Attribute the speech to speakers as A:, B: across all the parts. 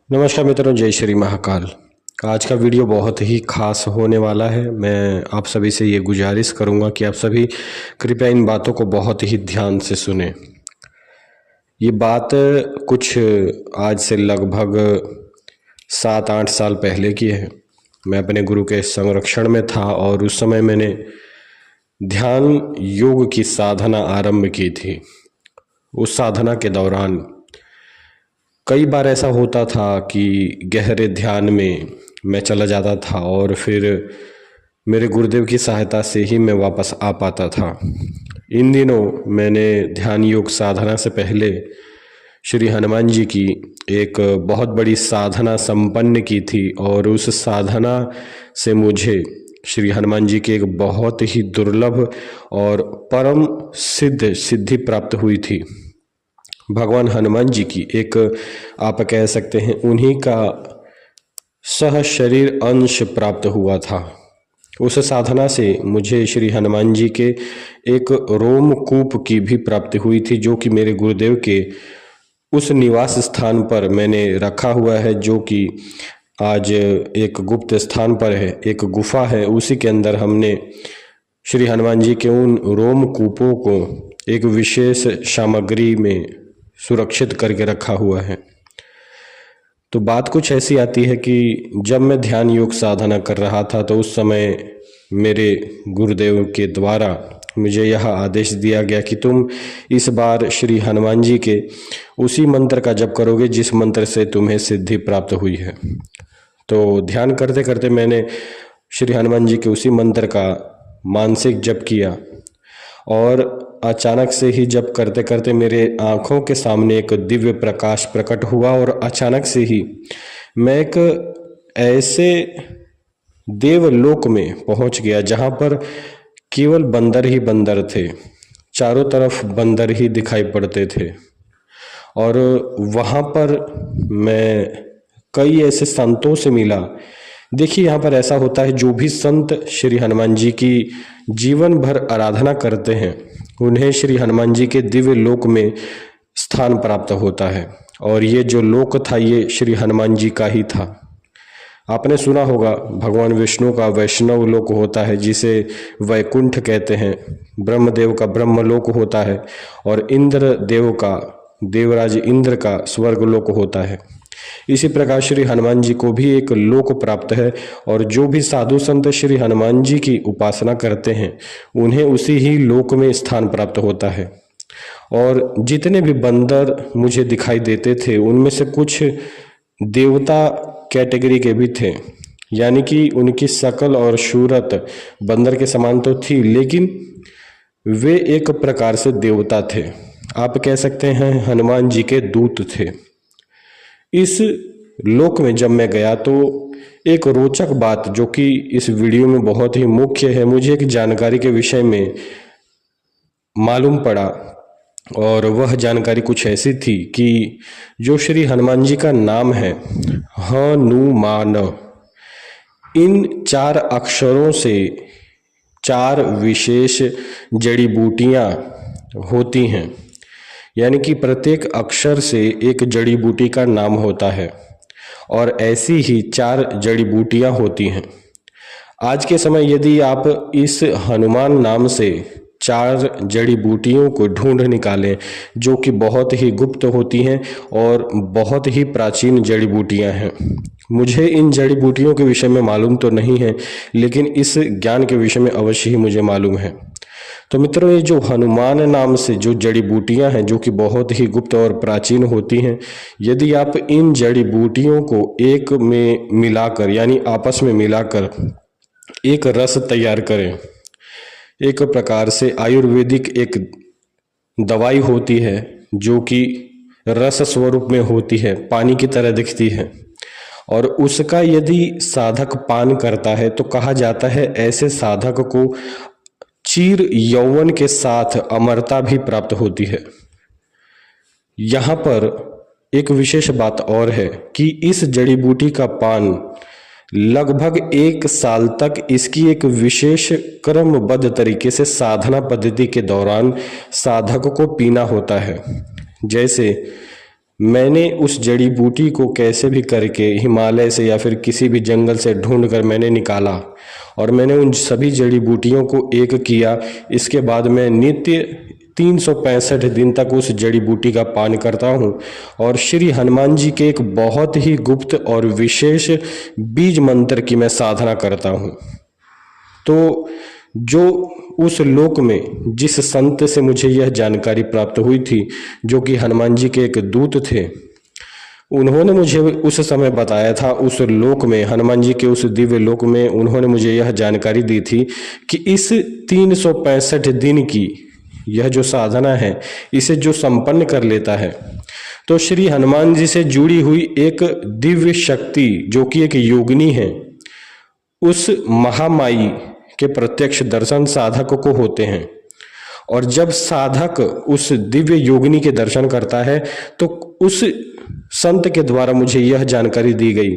A: नमस्कार मित्रों, जय श्री महाकाल। आज का वीडियो बहुत ही खास होने वाला है। मैं आप सभी से ये गुजारिश करूंगा कि आप सभी कृपया इन बातों को बहुत ही ध्यान से सुने। ये बात कुछ आज से लगभग 7-8 साल पहले की है। मैं अपने गुरु के संरक्षण में था और उस समय मैंने ध्यान योग की साधना आरंभ की थी। उस साधना के दौरान कई बार ऐसा होता था कि गहरे ध्यान में मैं चला जाता था और फिर मेरे गुरुदेव की सहायता से ही मैं वापस आ पाता था। इन दिनों मैंने ध्यान योग साधना से पहले श्री हनुमान जी की एक बहुत बड़ी साधना संपन्न की थी और उस साधना से मुझे श्री हनुमान जी की एक बहुत ही दुर्लभ और परम सिद्धि प्राप्त हुई थी। भगवान हनुमान जी की एक, आप कह सकते हैं, उन्हीं का सह शरीर अंश प्राप्त हुआ था। उस साधना से मुझे श्री हनुमान जी के एक रोमकूप की भी प्राप्ति हुई थी, जो कि मेरे गुरुदेव के उस निवास स्थान पर मैंने रखा हुआ है, जो कि आज एक गुप्त स्थान पर है। एक गुफा है, उसी के अंदर हमने श्री हनुमान जी के उन रोमकूपों को एक विशेष सामग्री में सुरक्षित करके रखा हुआ है। तो बात कुछ ऐसी आती है कि जब मैं ध्यान योग साधना कर रहा था तो उस समय मेरे गुरुदेव के द्वारा मुझे यह आदेश दिया गया कि तुम इस बार श्री हनुमान जी के उसी मंत्र का जप करोगे जिस मंत्र से तुम्हें सिद्धि प्राप्त हुई है। तो ध्यान करते करते मैंने श्री हनुमान जी के उसी मंत्र का मानसिक जप किया और अचानक से ही जप करते करते मेरे आँखों के सामने एक दिव्य प्रकाश प्रकट हुआ और अचानक से ही मैं एक ऐसे देवलोक में पहुंच गया जहां पर केवल बंदर ही बंदर थे। चारों तरफ बंदर ही दिखाई पड़ते थे और वहां पर मैं कई ऐसे संतों से मिला। देखिए, यहाँ पर ऐसा होता है, जो भी संत श्री हनुमान जी की जीवन भर आराधना करते हैं उन्हें श्री हनुमान जी के दिव्य लोक में स्थान प्राप्त होता है। और ये जो लोक था ये श्री हनुमान जी का ही था। आपने सुना होगा, भगवान विष्णु का वैष्णव लोक होता है जिसे वैकुंठ कहते हैं, ब्रह्मदेव का ब्रह्मलोक होता है और इंद्र देव का, देवराज इंद्र का स्वर्ग लोक होता है। इसी प्रकार श्री हनुमान जी को भी एक लोक प्राप्त है और जो भी साधु संत श्री हनुमान जी की उपासना करते हैं उन्हें उसी ही लोक में स्थान प्राप्त होता है। और जितने भी बंदर मुझे दिखाई देते थे उनमें से कुछ देवता कैटेगरी के भी थे, यानी कि उनकी शकल और सूरत बंदर के समान तो थी, लेकिन वे एक प्रकार से देवता थे। आप कह सकते हैं हनुमान जी के दूत थे। इस लोक में जब मैं गया तो एक रोचक बात, जो कि इस वीडियो में बहुत ही मुख्य है, मुझे एक जानकारी के विषय में मालूम पड़ा और वह जानकारी कुछ ऐसी थी कि जो श्री हनुमान जी का नाम है हनुमान, इन 4 अक्षरों से 4 विशेष जड़ी बूटियां होती हैं, यानी कि प्रत्येक अक्षर से एक जड़ी बूटी का नाम होता है और ऐसी ही 4 जड़ी बूटियां होती हैं। आज के समय यदि आप इस हनुमान नाम से 4 जड़ी बूटियों को ढूंढ निकालें, जो कि बहुत ही गुप्त होती हैं और बहुत ही प्राचीन जड़ी बूटियां हैं। मुझे इन जड़ी बूटियों के विषय में मालूम तो नहीं है, लेकिन इस ज्ञान के विषय में अवश्य ही मुझे मालूम है। तो मित्रों, ये जो हनुमान नाम से जो जड़ी बूटियां हैं, जो कि बहुत ही गुप्त और प्राचीन होती हैं, यदि आप इन जड़ी बूटियों को एक में मिलाकर, यानी आपस में मिलाकर एक रस तैयार करें, एक प्रकार से आयुर्वेदिक एक दवाई होती है जो कि रस स्वरूप में होती है, पानी की तरह दिखती है, और उसका यदि साधक पान करता है तो कहा जाता है ऐसे साधक को चीर यौवन के साथ अमरता भी प्राप्त होती है। यहाँ पर एक विशेष बात और है कि इस जड़ी बूटी का पान लगभग 1 साल तक इसकी एक विशेष क्रमबद्ध तरीके से साधना पद्धति के दौरान साधक को पीना होता है। जैसे मैंने उस जड़ी बूटी को कैसे भी करके हिमालय से या फिर किसी भी जंगल से ढूंढ कर मैंने निकाला और मैंने उन सभी जड़ी बूटियों को एक किया। इसके बाद मैं नित्य 365 दिन तक उस जड़ी बूटी का पान करता हूँ और श्री हनुमान जी के एक बहुत ही गुप्त और विशेष बीज मंत्र की मैं साधना करता हूँ। तो जो उस लोक में जिस संत से मुझे यह जानकारी प्राप्त हुई थी, जो कि हनुमान जी के एक दूत थे, उन्होंने मुझे उस समय बताया था, उस लोक में हनुमान जी के उस दिव्य लोक में उन्होंने मुझे यह जानकारी दी थी कि इस 365 दिन की यह जो साधना है, इसे जो संपन्न कर लेता है तो श्री हनुमान जी से जुड़ी हुई एक दिव्य शक्ति जो कि एक योगिनी है, उस महामाई के प्रत्यक्ष दर्शन साधक को होते हैं। और जब साधक उस दिव्य योगिनी के दर्शन करता है तो उस संत के द्वारा मुझे यह जानकारी दी गई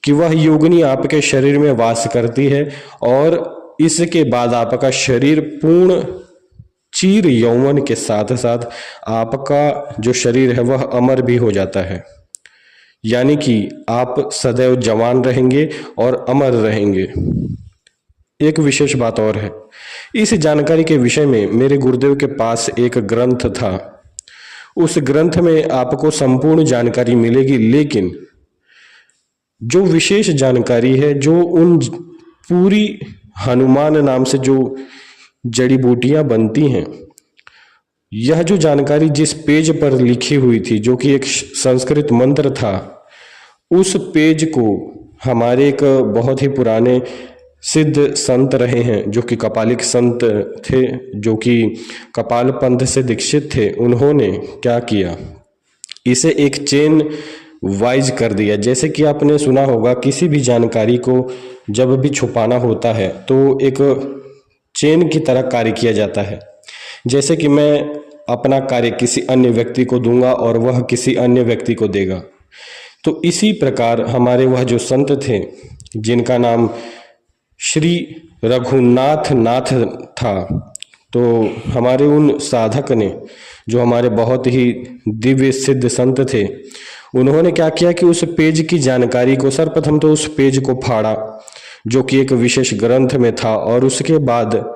A: कि वह योगिनी आपके शरीर में वास करती है और इसके बाद आपका शरीर पूर्ण चीर यौवन के साथ साथ आपका जो शरीर है वह अमर भी हो जाता है, यानी कि आप सदैव जवान रहेंगे और अमर रहेंगे। एक विशेष बात और है, इस जानकारी के विषय में मेरे गुरुदेव के पास एक ग्रंथ था। उस ग्रंथ में आपको संपूर्ण जानकारी मिलेगी, लेकिन जो विशेष जानकारी है, जो उन पूरी हनुमान नाम से जो जड़ी बूटियां बनती हैं, यह जो जानकारी जिस पेज पर लिखी हुई थी, जो कि एक संस्कृत मंत्र था, उस पेज को हमारे एक बहुत ही पुराने सिद्ध संत रहे हैं, जो कि कपालिक संत थे, जो कि कपाल पंथ से दीक्षित थे, उन्होंने क्या किया, इसे एक चेन वाइज कर दिया। जैसे कि आपने सुना होगा, किसी भी जानकारी को जब भी छुपाना होता है तो एक चेन की तरह कार्य किया जाता है। जैसे कि मैं अपना कार्य किसी अन्य व्यक्ति को दूंगा और वह किसी अन्य व्यक्ति को देगा, तो इसी प्रकार हमारे वह जो संत थे, जिनका नाम श्री रघुनाथ नाथ था, तो हमारे उन साधक ने, जो हमारे बहुत ही दिव्य सिद्ध संत थे, उन्होंने क्या किया कि उस पेज की जानकारी को, सर्वप्रथम तो उस पेज को फाड़ा जो कि एक विशेष ग्रंथ में था, और उसके बाद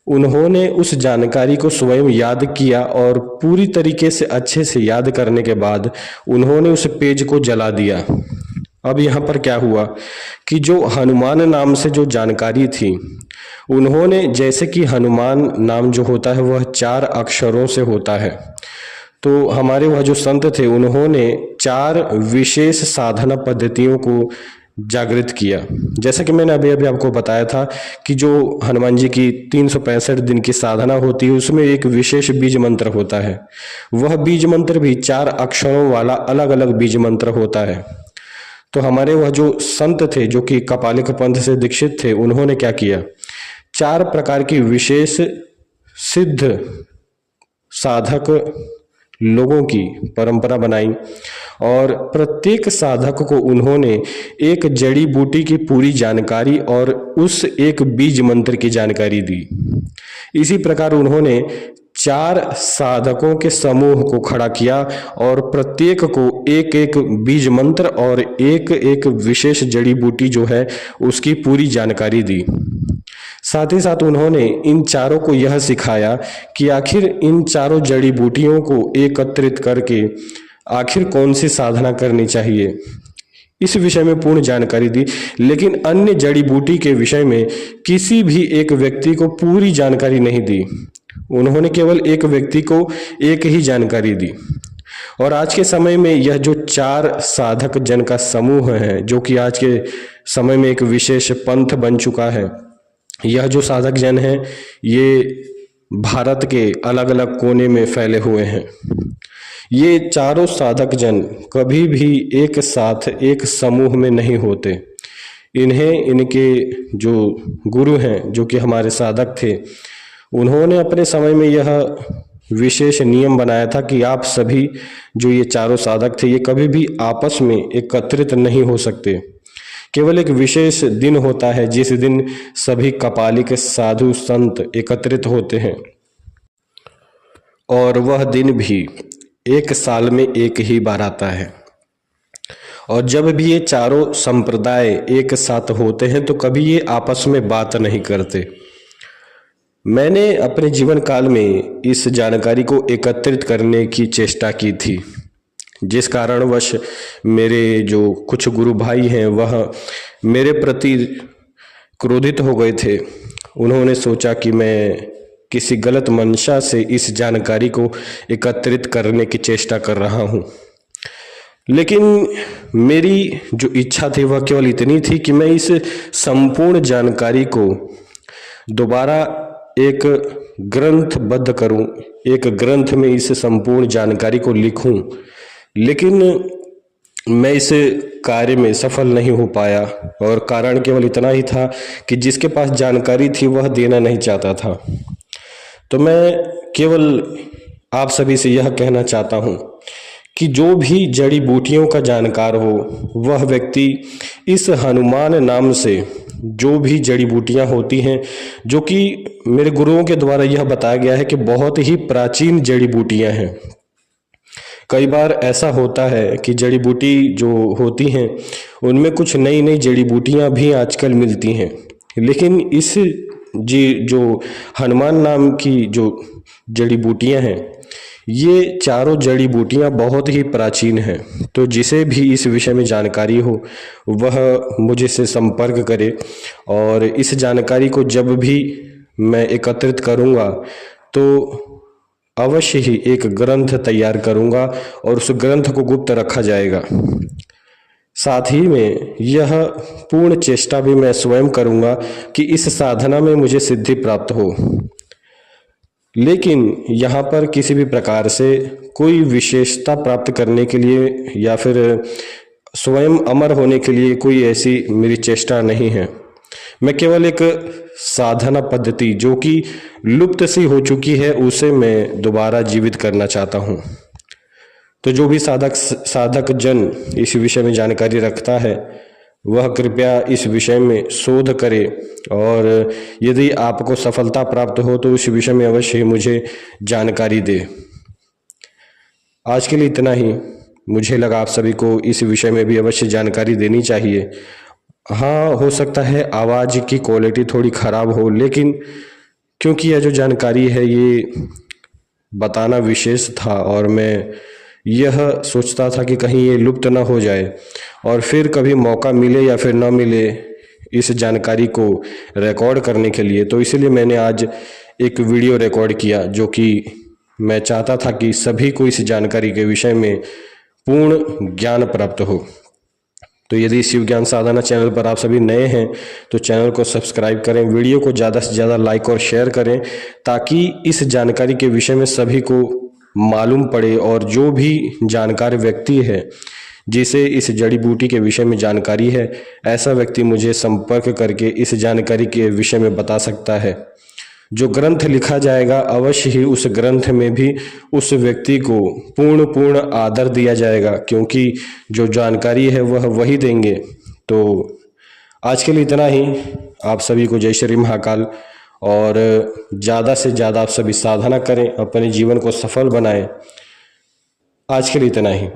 A: उन्होंने उस जानकारी को स्वयं याद किया और पूरी तरीके से अच्छे से याद करने के बाद उन्होंने उस पेज को जला दिया। अब यहाँ पर क्या हुआ कि जो हनुमान नाम से जो जानकारी थी, उन्होंने, जैसे कि हनुमान नाम जो होता है वह 4 अक्षरों से होता है, तो हमारे वह जो संत थे उन्होंने 4 विशेष साधना पद्धतियों को जागृत किया। जैसा कि मैंने अभी अभी आपको बताया था कि जो हनुमान जी की 365 दिन की साधना होती है, उसमें एक विशेष बीज मंत्र होता है। वह बीज मंत्र भी 4 अक्षरों वाला अलग अलग बीज मंत्र होता है। तो हमारे वह जो संत थे, जो कि कपालिक पंथ से दीक्षित थे, उन्होंने क्या किया, 4 प्रकार की विशेष सिद्ध साधक लोगों की परंपरा बनाई और प्रत्येक साधक को उन्होंने एक जड़ी बूटी की पूरी जानकारी और उस एक बीज मंत्र की जानकारी दी। इसी प्रकार उन्होंने 4 साधकों के समूह को खड़ा किया और प्रत्येक को एक एक बीज मंत्र और एक एक विशेष जड़ी बूटी जो है उसकी पूरी जानकारी दी। साथ ही साथ उन्होंने इन चारों को यह सिखाया कि आखिर इन चारों जड़ी बूटियों को एकत्रित करके आखिर कौन सी साधना करनी चाहिए, इस विषय में पूर्ण जानकारी दी। लेकिन अन्य जड़ी बूटी के विषय में किसी भी एक व्यक्ति को पूरी जानकारी नहीं दी, उन्होंने केवल एक व्यक्ति को एक ही जानकारी दी। और आज के समय में यह जो 4 साधक जन का समूह है, जो कि आज के समय में एक विशेष पंथ बन चुका है, यह जो साधक जन हैं ये भारत के अलग अलग कोने में फैले हुए हैं। ये चारों साधक जन कभी भी एक साथ एक समूह में नहीं होते। इन्हें इनके जो गुरु हैं, जो कि हमारे साधक थे, उन्होंने अपने समय में यह विशेष नियम बनाया था कि आप सभी जो ये चारों साधक थे, ये कभी भी आपस में एकत्रित नहीं हो सकते। केवल एक विशेष दिन होता है जिस दिन सभी कपालिक साधु संत एकत्रित होते हैं, और वह दिन भी एक साल में एक ही बार आता है। और जब भी ये चारों संप्रदाय एक साथ होते हैं तो कभी ये आपस में बात नहीं करते। मैंने अपने जीवन काल में इस जानकारी को एकत्रित करने की चेष्टा की थी, जिस कारणवश मेरे जो कुछ गुरु भाई हैं वह मेरे प्रति क्रोधित हो गए थे। उन्होंने सोचा कि मैं किसी गलत मंशा से इस जानकारी को एकत्रित करने की चेष्टा कर रहा हूँ। लेकिन मेरी जो इच्छा थी वह केवल इतनी थी कि मैं इस संपूर्ण जानकारी को दोबारा एक ग्रंथबद्ध करूं, एक ग्रंथ में इस संपूर्ण जानकारी को लिखूं। लेकिन मैं इस कार्य में सफल नहीं हो पाया और कारण केवल इतना ही था कि जिसके पास जानकारी थी वह देना नहीं चाहता था। तो मैं केवल आप सभी से यह कहना चाहता हूँ कि जो भी जड़ी बूटियों का जानकार हो वह व्यक्ति इस हनुमान नाम से जो भी जड़ी बूटियाँ होती हैं, जो कि मेरे गुरुओं के द्वारा यह बताया गया है कि बहुत ही प्राचीन जड़ी बूटियाँ हैं। कई बार ऐसा होता है कि जड़ी बूटी जो होती हैं उनमें कुछ नई नई जड़ी बूटियाँ भी आजकल मिलती हैं, लेकिन इस जो हनुमान नाम की जो जड़ी बूटियाँ हैं, ये चारों जड़ी बूटियाँ बहुत ही प्राचीन हैं। तो जिसे भी इस विषय में जानकारी हो वह मुझे से संपर्क करे और इस जानकारी को जब भी मैं एकत्रित करूँगा तो अवश्य ही एक ग्रंथ तैयार करूँगा और उस ग्रंथ को गुप्त रखा जाएगा। साथ ही में यह पूर्ण चेष्टा भी मैं स्वयं करूँगा कि इस साधना में मुझे सिद्धि प्राप्त हो। लेकिन यहाँ पर किसी भी प्रकार से कोई विशेषता प्राप्त करने के लिए या फिर स्वयं अमर होने के लिए कोई ऐसी मेरी चेष्टा नहीं है। मैं केवल एक साधना पद्धति जो कि लुप्त सी हो चुकी है उसे मैं दोबारा जीवित करना चाहता हूँ। तो जो भी साधक जन इस विषय में जानकारी रखता है वह कृपया इस विषय में शोध करे और यदि आपको सफलता प्राप्त हो तो उस विषय में अवश्य ही मुझे जानकारी दे। आज के लिए इतना ही। मुझे लगा आप सभी को इस विषय में भी अवश्य जानकारी देनी चाहिए। हाँ, हो सकता है आवाज़ की क्वालिटी थोड़ी ख़राब हो, लेकिन क्योंकि यह जो जानकारी है ये बताना विशेष था और मैं यह सोचता था कि कहीं ये लुप्त ना हो जाए और फिर कभी मौका मिले या फिर ना मिले इस जानकारी को रिकॉर्ड करने के लिए, तो इसलिए मैंने आज एक वीडियो रिकॉर्ड किया जो कि मैं चाहता था कि सभी को इस जानकारी के विषय में पूर्ण ज्ञान प्राप्त हो। तो यदि शिव ज्ञान साधना चैनल पर आप सभी नए हैं तो चैनल को सब्सक्राइब करें, वीडियो को ज़्यादा से ज़्यादा लाइक और शेयर करें ताकि इस जानकारी के विषय में सभी को मालूम पड़े और जो भी जानकार व्यक्ति है जिसे इस जड़ी बूटी के विषय में जानकारी है, ऐसा व्यक्ति मुझे संपर्क करके इस जानकारी के विषय में बता सकता है। जो ग्रंथ लिखा जाएगा अवश्य ही उस ग्रंथ में भी उस व्यक्ति को पूर्ण आदर दिया जाएगा, क्योंकि जो जानकारी है वह वही देंगे। तो आज के लिए इतना ही। आप सभी को जय श्री महाकाल और ज़्यादा से ज़्यादा आप सभी साधना करें, अपने जीवन को सफल बनाएं। आज के लिए इतना ही।